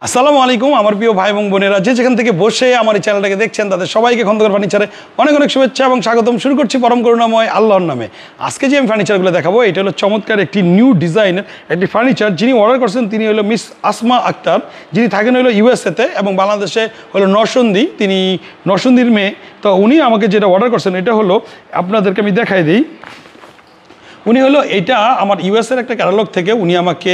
আসসালামু আলাইকুম আমার প্রিয় ভাই এবং বোনেরা যে যেখান থেকে বসে আমার এই চ্যানেলটাকে দেখছেন তাদের সবাইকে খন্দকার ফার্নিচারে অনেক অনেক শুভেচ্ছা এবং স্বাগতম। শুরু করছি পরম করুণাময় আল্লাহর নামে। আজকে যে আমি ফার্নিচারগুলো দেখাবো এটা হলো চমৎকার একটি নিউ ডিজাইনের একটি ফার্নিচার। যিনি অর্ডার করছেন তিনি হলো মিস আসমা আক্তার, যিনি থাকেন হলো ইউএসএতে এবং বাংলাদেশে হলো নরসিংদী। তিনি নরসিংদীর মেয়ে। তো উনি আমাকে যেটা অর্ডার করছেন এটা হলো আপনাদেরকে আমি দেখাই দিই। উনি হলো এটা আমার ইউএসের একটা ক্যাটালগ থেকে উনি আমাকে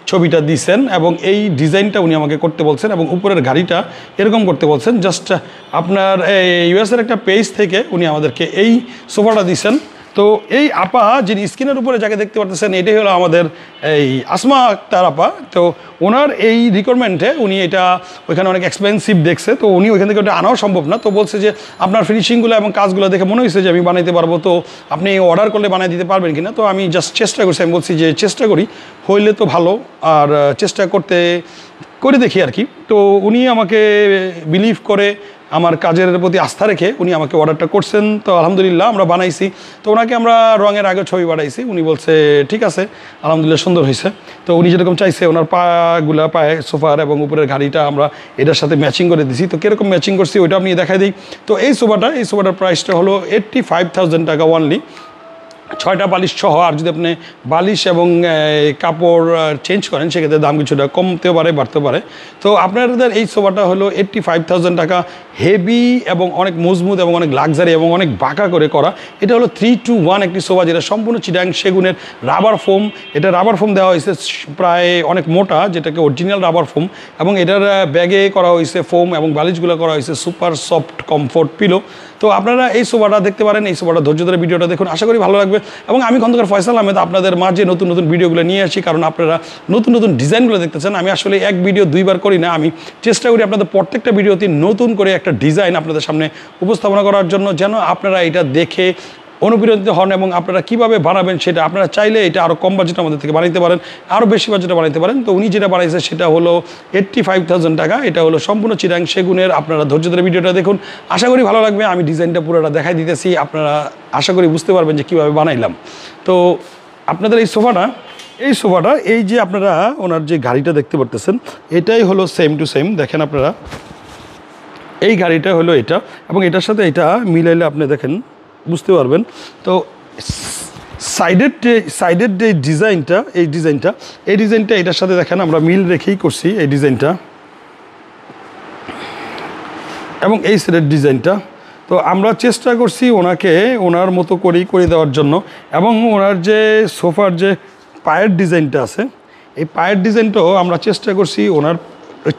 ছবিটা দিয়েছেন এবং এই ডিজাইনটা উনি আমাকে করতে বলছেন এবং উপরের গাড়িটা এরকম করতে বলছেন। জাস্ট আপনার ইউএসের একটা পেজ থেকে উনি আমাদেরকে এই সোফাটা দিয়েছেন। তো এই আপা যিনি স্ক্রিনের উপরে যাকে দেখতে পারতেছেন এটাই হলো আমাদের এই আসমা আক্তার আপা। তো ওনার এই রিকোয়ারমেন্টে উনি এটা ওইখানে অনেক এক্সপেন্সিভ দেখছে, তো উনি ওইখান থেকে ওটা আনাও সম্ভব না। তো বলছে যে আপনার ফিনিশিংগুলো এবং কাজগুলো দেখে মনে হয়েছে যে আমি বানাইতে পারবো, তো আপনি অর্ডার করলে বানিয়ে দিতে পারবেন কিনা। তো আমি জাস্ট চেষ্টা করছি, আমি বলছি যে চেষ্টা করি, হইলে তো ভালো, আর চেষ্টা করে দেখি আর কি। তো উনি আমাকে বিলিভ করে আমার কাজের প্রতি আস্থা রেখে উনি আমাকে অর্ডারটা করছেন। তো আলহামদুলিল্লাহ আমরা বানাইছি। তো ওনাকে আমরা রঙের আগে ছবি বানাইছি, উনি বলছে ঠিক আছে আলহামদুলিল্লাহ সুন্দর হয়েছে। তো উনি যেরকম চাইছে ওনার পায়ে সোফার এবং উপরের গাড়িটা আমরা এটার সাথে ম্যাচিং করে দিছি। তো কীরকম ম্যাচিং করছি ওইটা আপনি দেখাই দিই। তো এই সোফাটার প্রাইসটা হলো 85,000 টাকা অনলি, 6টা বালিশ সহ। আর যদি আপনি বালিশ এবং কাপড় চেঞ্জ করেন সেক্ষেত্রে দাম কিছুটা কমতেও পারে বাড়তে পারে। তো আপনাদের এই সোফাটা হলো 85,000 টাকা। হেভি এবং অনেক মজবুত এবং অনেক লাক্সারি এবং অনেক বাঁকা করে করা। এটা হলো 3-to-1 একটি সোফা, যেটা সম্পূর্ণ চিটাং সেগুনের রাবার ফোম। এটা রাবার ফোম দেওয়া হয়েছে প্রায় অনেক মোটা, যেটাকে অরিজিনাল রাবার ফোম, এবং এটার ব্যাগে করা হয়েছে ফোম এবং বালিশগুলো করা হয়েছে সুপার সফট কমফোর্ট পিলো। তো আপনারা এই সোফাটা দেখতে পারেন, এই সোফাটা ধৈর্য ধরে ভিডিওটা দেখুন, আশা করি ভালো লাগবে। এবং আমি খন্দকার ফয়সাল আহমেদ আপনাদের মাঝে নতুন নতুন ভিডিওগুলো নিয়ে আসি, কারণ আপনারা নতুন নতুন ডিজাইনগুলো দেখতে চান। আমি আসলে এক ভিডিও দুইবার করি না, আমি চেষ্টা করি আপনাদের প্রত্যেকটা ভিডিওতে নতুন করে একটা ডিজাইন আপনাদের সামনে উপস্থাপনা করার জন্য, যেন আপনারা এটা দেখে অনুপ্রেরিত হন এবং আপনারা কীভাবে বানাবেন সেটা আপনারা চাইলে এটা আরও কম বাজেটে আমাদের থেকে বানাইতে পারেন, আরও বেশি বাজেটে বানাইতে পারেন। তো উনি যেটা বানাইছে সেটা হলো 85,000 টাকা। এটা হলো সম্পূর্ণ চিটাং সেগুনের। আপনারা ধৈর্য ধরে ভিডিওটা দেখুন, আশা করি ভালো লাগবে। আমি ডিজাইনটা পুরোটা দেখাই দিতেছি, আপনারা আশা করি বুঝতে পারবেন যে কীভাবে বানাইলাম। তো আপনাদের এই সোফাটা এই যে আপনারা ওনার যে গাড়িটা দেখতে পারতেছেন এটাই হলো সেম টু সেম। দেখেন আপনারা এই গাড়িটা হলো এটা, এবং এটার সাথে এটা মিলাইলে আপনি দেখেন বুঝতে পারবেন। তো সাইডের যে ডিজাইনটা এই ডিজাইনটা এটার সাথে দেখেন আমরা মিল রেখেই করছি এই ডিজাইনটা, এবং এই সাইডের ডিজাইনটা। তো আমরা চেষ্টা করছি ওনাকে ওনার মতো করেই করে দেওয়ার জন্য, এবং ওনার যে সোফার যে পায়ের ডিজাইনটা আছে এই পায়ের ডিজাইনটাও আমরা চেষ্টা করছি ওনার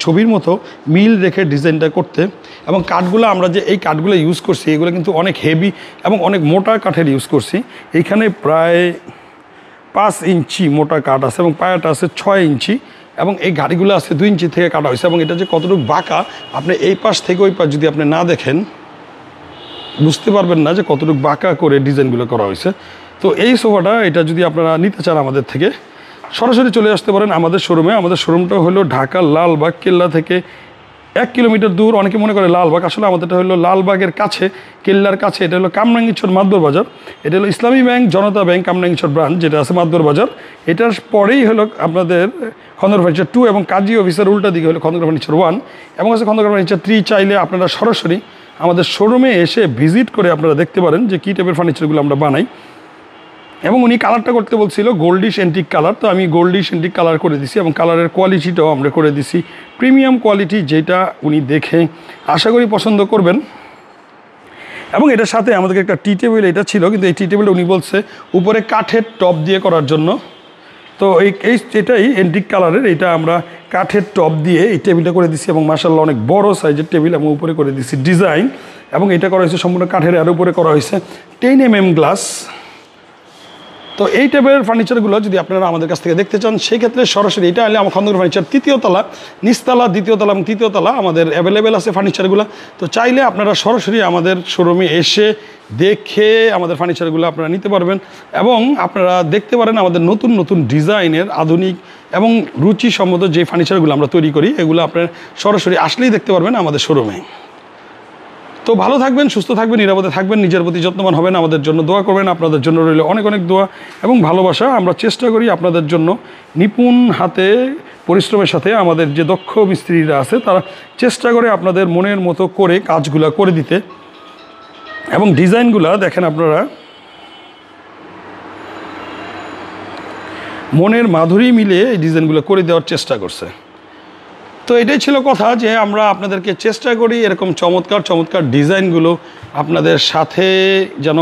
ছবির মতো মিল রেখে ডিজাইনটা করতে। এবং কাঠগুলো আমরা যে এই কাঠগুলো ইউজ করছি এগুলো কিন্তু অনেক হেভি এবং অনেক মোটা কাঠের ইউজ করছি। এইখানে প্রায় 5 ইঞ্চি মোটা কাঠ আছে এবং পায়াটা আছে 6 ইঞ্চি, এবং এই গাড়িগুলো আছে 2 ইঞ্চি থেকে কাটা হয়েছে। এবং এটা যে কতটুকু বাঁকা আপনি এই পাশ থেকে ওই পাশ যদি আপনি না দেখেন বুঝতে পারবেন না যে কতটুকু বাঁকা করে ডিজাইনগুলো করা হয়েছে। তো এই সোফাটা এটা যদি আপনারা নিতে চান আমাদের থেকে সরাসরি চলে আসতে পারেন আমাদের শোরুমে। আমাদের শোরুমটা হলো ঢাকার লালবাগ কেল্লা থেকে 1 কিলোমিটার দূর। অনেকে মনে করে লালবাগ, আসলে আমাদেরটা হলো লালবাগের কাছে, কেল্লার কাছে। এটা হলো কামরাঙ্গীরচর মাদবর বাজার। এটা হলো ইসলামী ব্যাংক জনতা ব্যাংক কামরাঙ্গীরচর ব্রাঞ্চ, যেটা আছে মাদবর বাজার। এটার পরেই হলো আপনাদের খন্দকার ফার্নিচার 2 এবং কাজী অফিসের উল্টা দিকে হলো খন্দকার ফার্নিচার 1 এবং আছে খন্দকার ফার্নিচার 3। চাইলে আপনারা সরাসরি আমাদের শোরুমে এসে ভিজিট করে আপনারা দেখতে পারেন যে কী টাইপের ফার্নিচারগুলো আমরা বানাই। এবং উনি কালারটা করতে বলছিল গোল্ডিশ এন্টিক কালার, তো আমি গোল্ডিশ এন্টিক কালার করে দিছি, এবং কালারের কোয়ালিটিটাও আমরা করে দিছি প্রিমিয়াম কোয়ালিটি, যেটা উনি দেখে আশা করি পছন্দ করবেন। এবং এটার সাথে আমাদেরকে একটা টি টেবিল এটা ছিল, কিন্তু এই টি টেবিলটা উনি বলছে উপরে কাঠের টপ দিয়ে করার জন্য। তো এটাই এন্টিক কালারের, এটা আমরা কাঠের টপ দিয়ে এই টেবিলটা করে দিছি, এবং মাশাআল্লাহ অনেক বড় সাইজের টেবিল, এবং উপরে করে দিছি ডিজাইন। এবং এটা করা হয়েছে সম্পূর্ণ কাঠের, আর উপরে করা হয়েছে 10 mm গ্লাস। তো এই টাইপের ফার্নিচারগুলো যদি আপনারা আমাদের কাছ থেকে দেখতে চান সেক্ষেত্রে সরাসরি এটা হলে আমার খন্দকার ফার্নিচার 3য় তলা, নিচতলা, 2য় তলা এবং 3য় তলা আমাদের অ্যাভেলেবেল আছে ফার্নিচারগুলো। তো চাইলে আপনারা সরাসরি আমাদের শোরুমে এসে দেখে আমাদের ফার্নিচারগুলো আপনারা নিতে পারবেন, এবং আপনারা দেখতে পারেন আমাদের নতুন নতুন ডিজাইনের আধুনিক এবং রুচিসম্মত যে ফার্নিচারগুলো আমরা তৈরি করি এগুলো আপনারা সরাসরি আসলেই দেখতে পারবেন আমাদের শোরুমে। তো ভালো থাকবেন, সুস্থ থাকবেন, নিরাপদে থাকবেন, নিজের প্রতি যত্নবান হবেন, আমাদের জন্য দোয়া করবেন। আপনাদের জন্য রইল অনেক অনেক দোয়া এবং ভালোবাসা। আমরা চেষ্টা করি আপনাদের জন্য নিপুণ হাতে পরিশ্রমের সাথে আমাদের যে দক্ষ মিস্ত্রিরা আছে তারা চেষ্টা করে আপনাদের মনের মতো করে কাজগুলো করে দিতে। এবং ডিজাইনগুলো দেখেন আপনারা, মনের মাধুরী মিলে এই ডিজাইনগুলো করে দেওয়ার চেষ্টা করছে। তো এটাই ছিল কথা, যে আমরা আপনাদেরকে চেষ্টা করি এরকম চমৎকার চমৎকার ডিজাইনগুলো আপনাদের সাথে যেন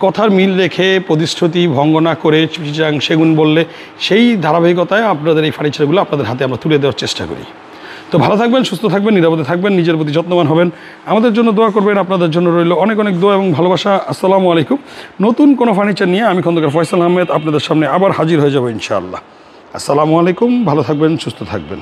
কথার মিল রেখে প্রতিশ্রুতি ভঙ্গ না করে চিটাং সেগুন বললে সেই ধারাবাহিকতায় আপনাদের এই ফার্নিচারগুলো আপনাদের হাতে আমরা তুলে দেওয়ার চেষ্টা করি। তো ভালো থাকবেন, সুস্থ থাকবেন, নিরাপদে থাকবেন, নিজের প্রতি যত্নবান হবেন, আমাদের জন্য দোয়া করবেন। আপনাদের জন্য রইল অনেক অনেক দোয়া এবং ভালোবাসা। আসসালামু আলাইকুম। নতুন কোনো ফার্নিচার নিয়ে আমি খন্দকার ফয়সাল আহমেদ আপনাদের সামনে আবার হাজির হয়ে যাব ইনশাআল্লাহ। আসসালামু আলাইকুম, ভালো থাকবেন, সুস্থ থাকবেন।